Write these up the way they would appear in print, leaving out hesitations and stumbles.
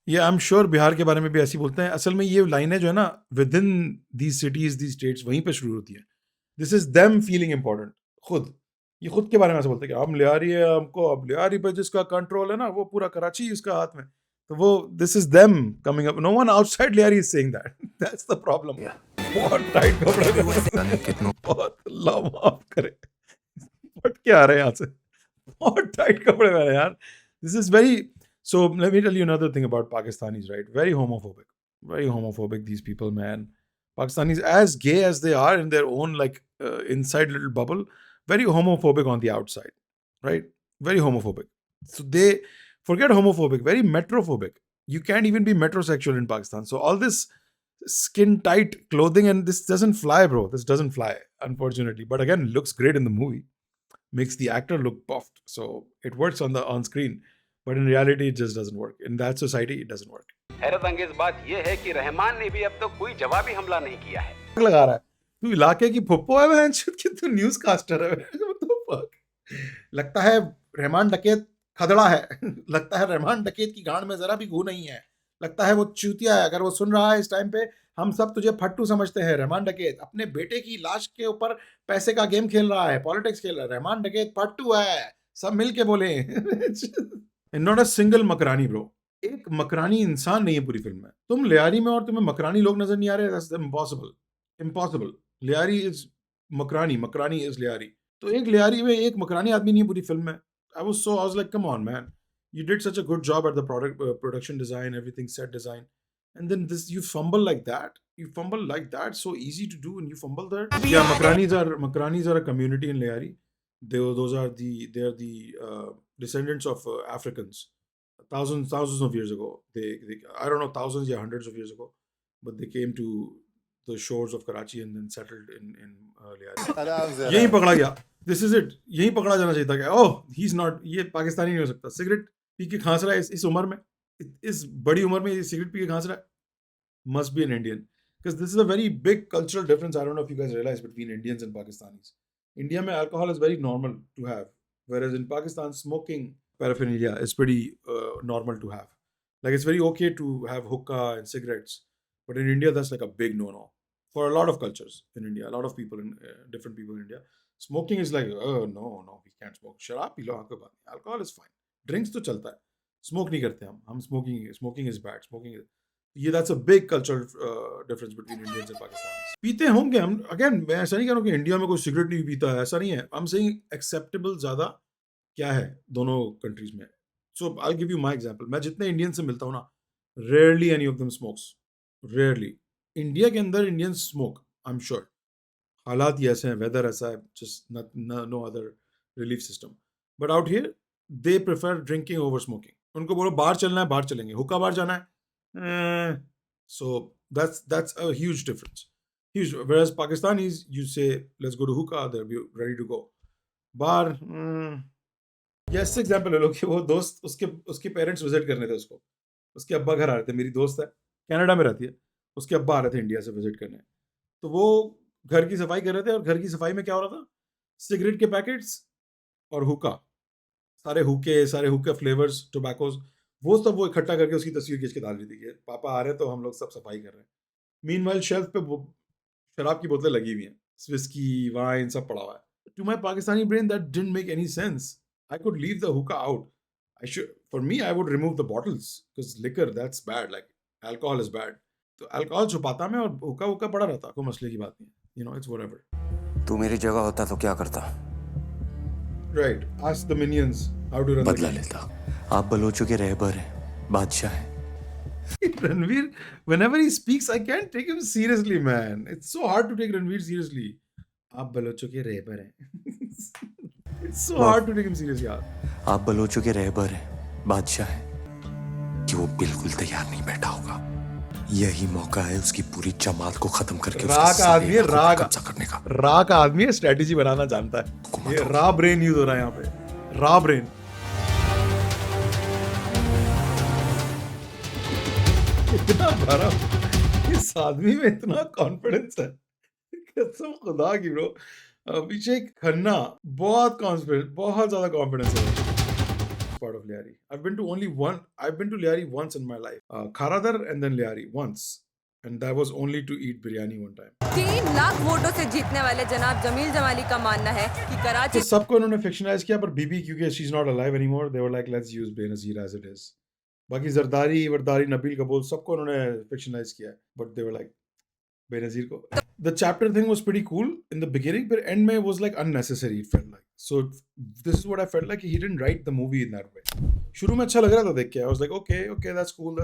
ये आई am sure Bihar के बारे में भी ऐसी बोलते हैं। असल में ये लाइनें जो है ना, with in these cities, these states, वहीं पे शुरू होती है। This is them feeling important. खुद ये खुद के बारे में ऐसे बोलते हैं कि हम लियारी है, हमको अब लियारी पे जिसका कंट्रोल है ना, वो पूरा कराची उसका हाथ में। तो वो this is them coming up. No one outside Lyari is saying that. That's the problem. बहुत टाइट कपड़े पहने हैं। बहुत अल्लाह माफ करे, फट के आ रहे हैं यहाँ से। बहुत टाइट कपड़े पहने यार। This is very, so let me tell you another thing about Pakistanis, right? Very homophobic. Very homophobic, these people, man. Pakistanis, as gay as they are in their own, like, inside little bubble, very homophobic on the outside, right? Very homophobic. So they forget homophobic, very metrophobic. You can't even be metrosexual in Pakistan. So all this skin tight clothing, and this doesn't fly, bro. This doesn't fly, unfortunately. But again, looks great in the movie, makes the actor look buffed, so it works on screen, but in reality it just doesn't work. In that society it doesn't work. हैरत अंगेज बात यह है कि रहमान ने भी अब तक कोई जवाबी हमला नहीं किया है। लगा रहा है तू इलाके की फुप्पो है बहन चोद कि तू न्यूज कास्टर है। What the fuck? लगता है रहमान डकैत खदड़ा है। लगता है रहमान डकैत की गांड में जरा भी घू नहीं है। लगता है वो चूतिया है। अगर वो सुन रहा है इस टाइम पे, हम सब तुझे फट्टू समझते हैं। रहमान डकैत अपने बेटे की लाश के ऊपर पैसे का गेम खेल रहा है, पॉलिटिक्स खेल रहा है। रहमान डकैत फट्टू है, सब मिल के बोले। Not a single Makrani bro. एक मकरानी इंसान नहीं है पूरी फिल्म में। तुम लियारी में और तुम्हें मकरानी लोग नजर नहीं आ रहे, that's impossible. Impossible. Lyari is Makrani, Makrani is Lyari. तो एक लियारी में एक मकरानी आदमी नहीं है पूरी फिल्म में। I was like, come on, man. You did such a good job at the production design, everything, set design. And then this, you fumble like that. You fumble like that, so easy to do, and you fumble there. Yeah, Makranis are a community in Liari. They are the descendants of Africans. Thousands of years ago. They I don't know, thousands or hundreds of years ago, but they came to the shores of Karachi and then settled in Liari. यही पकड़ा गया। This is it. यही पकड़ा जाना चाहिए था कि ओह he is not, ये पाकिस्तानी नहीं हो सकता। सिगरेट पी के खांस रहा है इस उम्र में, इस बड़ी उम्र में ये सिगरेट पी के खांस रहा है, must be an Indian. Because this is a very big cultural difference. I don't know if you guys realize, between Indians and Pakistanis. India mein alcohol is very normal to have, whereas in Pakistan smoking paraphernalia is pretty normal to have. Like, it's very okay to have hookah and cigarettes, but in India that's like a big no-no for a lot of cultures in India. A lot of people in different people in India, smoking is like, oh no, we can't smoke. शराब P low, आंखों बात नहीं, alcohol is fine, drinks तो चलता है, smoke नहीं करते हम smoking is bad, smoking is, ये that's a big cultural difference between Indians and Pakistanis. पीते होंगे हम, अगेन मैं ऐसा नहीं कह रहा हूँ कि इंडिया में कोई सिगरेट नहीं पीता है, ऐसा नहीं है। I'm saying acceptable ज़्यादा क्या है दोनों कंट्रीज में। So I give you my example. मैं जितने इंडियन से मिलता हूँ ना, rarely any of them smokes, rarely. India के अंदर Indian smoke, I am sure. हालात ही ऐसे हैं, वेदर ऐसा है, just no other relief system. But out here they prefer drinking over smoking. उनको बोलो बाहर चलना है, बाहर चलेंगे, हुक्का बार जाना है, so that's a huge difference. Huge. Whereas Pakistanis, you say let's go to hookah, they'll be ready to go. Bar, yes, example ले लो कि वो दोस्त, उसके पेरेंट्स विजिट करने थे उसको, उसके अब्बा घर आ रहे थे। मेरी दोस्त है, कनाडा में रहती है, उसके अब्बा आ रहे थे इंडिया से विजिट करने। तो वो घर की सफाई कर रहे थे, और घर की सफाई में क्या हो रहा था, सिगरेट के पैकेट्स और हुक्का, सारे हुक्के फ्लेवर्स, टोबैकोज, वो सब वो इकट्ठा करके उसकी तस्वीर खींच के डाल रही थी। पापा आ रहे हैं तो हम लोग सब सफाई कर रहे हैं। मीनवाइल शेल्फ पे वो शराब की बोतलें लगी हुई हैं, विस्की, वाइन सब पड़ा हुआ है। To my Pakistani brain that didn't make any sense. I could leave the hookah out. For me, I would remove the bottles, because liquor, that's bad. Like, alcohol is bad. तो alcohol छुपाता मैं, और हुक्का पड़ा रहता, कोई मसले की बात नहीं है। You know, it's whatever. तू मेरी जगह होता तो क्या करता? Right. Ask the minions how to run the बदला game. लेता। आप बलोचों के रहबर हैं, बादशाह हैं। Ranveer, whenever he speaks, I can't take him seriously, man. It's so hard to take Ranveer seriously. आप बलोचों के रहबर हैं। It's so hard to take him seriously, यार। आप बलोचों के रहबर हैं, बादशाह हैं, कि वो बिल्कुल तैयार नहीं बैठा होगा। यही मौका है उसकी पूरी जमात को खत्म करके राग आदमी है, कब्जा करने का। राग आदमी है, स्ट्रेटेजी बनाना जानता है। ये रा ब्रेन यूज हो रहा है यहाँ पे, रा ब्रेन। इतना भरा इस आदमी में, इतना कॉन्फिडेंस है, कसम खुदा की ब्रो। अभिषेक खन्ना बहुत कॉन्फिडेंट, बहुत ज्यादा कॉन्फिडेंस है। part of Liari. I've been to only one. I've been to Liari once in my life. Kharadar and then Liari once, and that was only to eat biryani one time. 3 lakh वोटों से जीतने वाले जनाब जमील जमाली का मानना है कि तो कराची सबको इन्होंने फिक्शनाइज किया, पर बीबी क्योंकि she's not alive anymore, they were like let's use Benazir as it is. बाकी जरदारी वरदारी नबील कबूल सबको उन्होंने फिक्शनाइज किया, but they were like Benazir को. The chapter thing was pretty cool in the beginning, but end में was like unnecessary. It felt like. So this is what I felt like he didn't write the movie in that way. शुरू में अच्छा लग रहा था देख के. I was like okay, that's cool.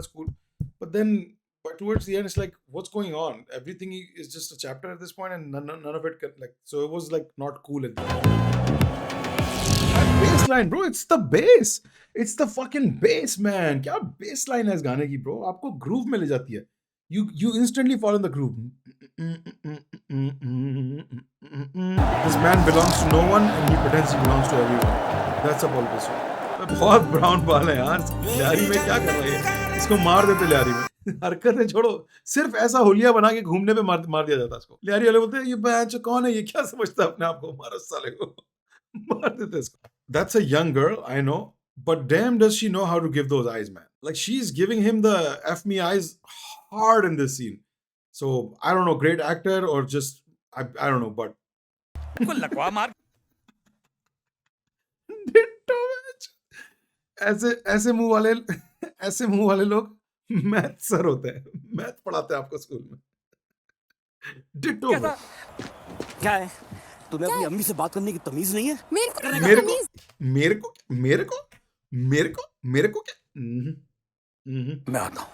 But then but towards the end, it's like what's going on? Everything is just a chapter at this point, and none of it like. So it was like not cool. Baseline, bro. It's the bass. It's the fucking bass, man. क्या baseline है इस गाने की, bro? आपको groove में ले जाती है. You instantly fall in the groove. This man belongs to no one and he pretends he belongs to everyone. That's a Paul Piso. बहुत ब्राउन बाल है यार. लियारी में क्या कर रहे हैं? इसको मार देते लियारी में. हरकतें छोड़ो. सिर्फ ऐसा होलिया बना के घूमने पे मार दिया जाता इसको. लियारी वाले बोलते हैं ये बैच कौन है? ये क्या समझता है अपने आप को? मारो साले को. मार देते इसको. That's a young girl, I know. But damn does she know how to give those eyes, man. Like she's giving him the F me eyes hard in this scene. So I don't know, great actor or just I don't know, but Ditto, bitch. ऐसे मुंह वाले लोग math sir होते हैं. Math पढ़ाते हैं आपको school में. डिट्टो. क्या है? तुम्हें अपनी अम्मी से बात करने की तमीज नहीं है? मेरे को क्या? मैं आता हूँ.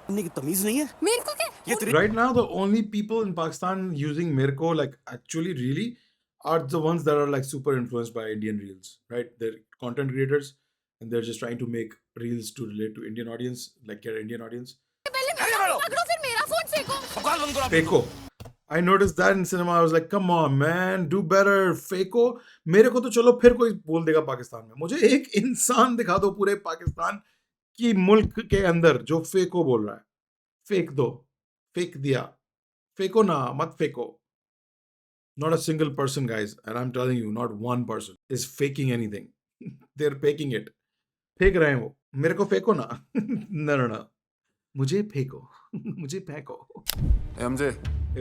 करने की तमीज नहीं है? मेरे को क्या ये तेरी Right now, the only people in Pakistan using Mirko, like actually really, are the ones that are like super influenced by Indian reels, right? They're content creators and they're just trying to make reels to relate to Indian audience, like get Indian audience. पहले मेरा phone पकड़ो फिर मेरा phone फेंको. बकवास बंद करो. Fako. I noticed that in cinema. I was like, come on, man, do better. Fako. मेरे को तो चलो फिर कोई बोल देगा पाकिस्तान में. मुझे एक इंसान दिखा दो पूरे पाकिस्तान की मुल्क के अंदर जो फेको बोल रहा है. फेक दो. फेक दिया. फेको ना, मत phaco. Not a single person, guys. And I'm telling you, not one person is faking anything. They're faking it. फेंक रहे हैं वो. मेरे को फेको ना. No. मुझे फेंको. मुझे फेंको. हमजे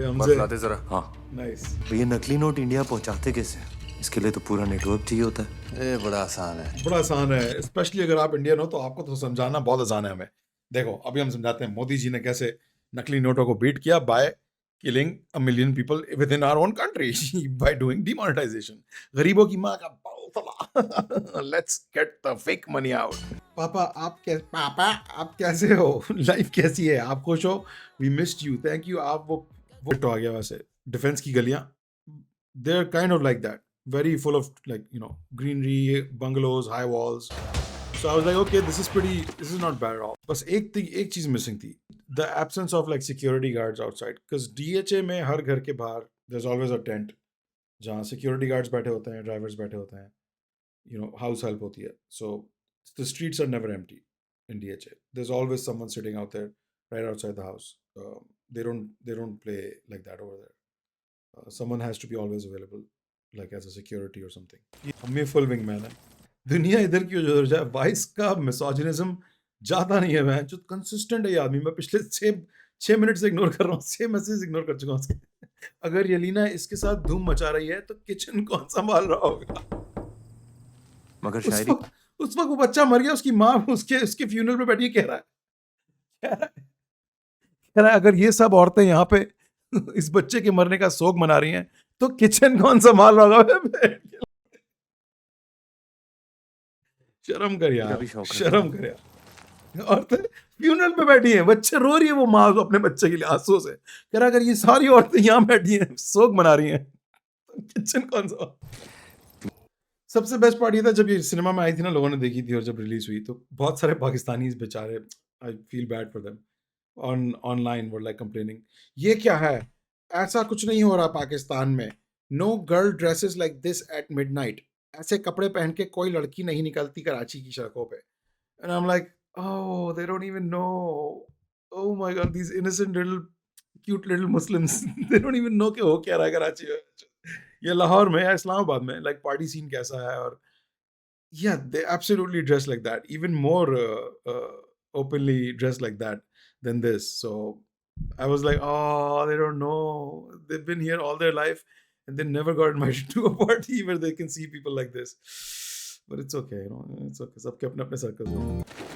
हमसे. लाते जरा. हाँ. Nice. ये नकली नोट इंडिया पहुंचाते कैसे? इसके लिए तो पूरा नेटवर्क चाहिए होता है. ये बड़ा आसान है. बड़ा आसान है. स्पेशली अगर आप इंडियन हो तो आपको तो समझाना बहुत आसान है हमें. देखो अभी हम समझाते हैं मोदी जी ने कैसे नकली नोटों को बीट किया bye killing a million people within our own country by doing demonetization. गरीबों की माँ का बाल. Let's get the fake money out. पापा आप कैसे हो? लाइफ कैसी है? आप खुश हो? We missed you. Thank you. आप वो तो आ गया वैसे. डिफेंस की गलियां. They're kind of like that. Very full of like greenery, bungalows, high walls. So I was like, okay, this is not bad at all. बस एक चीज मिसिंग थी. The absence of like security guards outside. Because DHA में हर घर के बाहर there's always a tent जहाँ security guards बैठे होते हैं, drivers बैठे होते हैं, house help होती है. So the streets are never empty in DHA. There's always someone sitting out there right outside the house. They don't play like that over there. Someone has to be always available, like as a security or something. हम full wingman है. दुनिया इधर की उधर जाए. Vice का मिसोजिनिज्म जाता नहीं है. मैं जो कंसिस्टेंट है ये आदमी. मैं पिछले 6 मिनट से इग्नोर कर रहा हूँ. 6 मैसेज इग्नोर कर चुका हूँ उसके. अगर यलीना इसके साथ धूम मचा रही है तो किचन कौन संभाल रहा होगा? मगर उस शायरी वक्त वो बच्चा मर गया. उसकी माँ उसके फ्यूनरल पे बैठी कह रहा है अगर ये सब औरतें यहाँ पे इस बच्चे के मरने का शोक मना रही हैं तो किचन कौन संभाल रहा होगा? शर्म कर यार. शर्म कर यार. औरतें फ्यूनरल पे बैठी हैं. बच्चे रो रही है. वो माँ अपने बच्चे के लिए आंसू से कह रहा अगर ये सारी औरतें यहाँ बैठी हैं शोक मना रही हैं तो किचन कौन सा? सबसे बेस्ट पार्ट ये था जब ये सिनेमा में आई थी ना, लोगों ने देखी थी और जब रिलीज हुई तो बहुत सारे पाकिस्तानी बेचारे, I feel bad for them, online were like complaining, ये क्या है, ऐसा कुछ नहीं हो रहा पाकिस्तान में. No girl dresses like this at midnight. ऐसे कपड़े पहन के कोई लड़की नहीं निकलती कराची की सड़कों पे. And I am like, oh they don't even know. Oh my God, these innocent little cute little Muslims, they don't even know कि हो क्या रहा है कराची में. ये लाहौर में या इस्लामाबाद में लाइक पार्टी सीन कैसा है और Yeah, they absolutely dress like that, even more openly dressed like that than this. So I was like, oh, they don't know. They've been here all their life and they never got invited to a party where they can see people like this. But it's okay, it's okay. सबके अपने अपने circles हैं.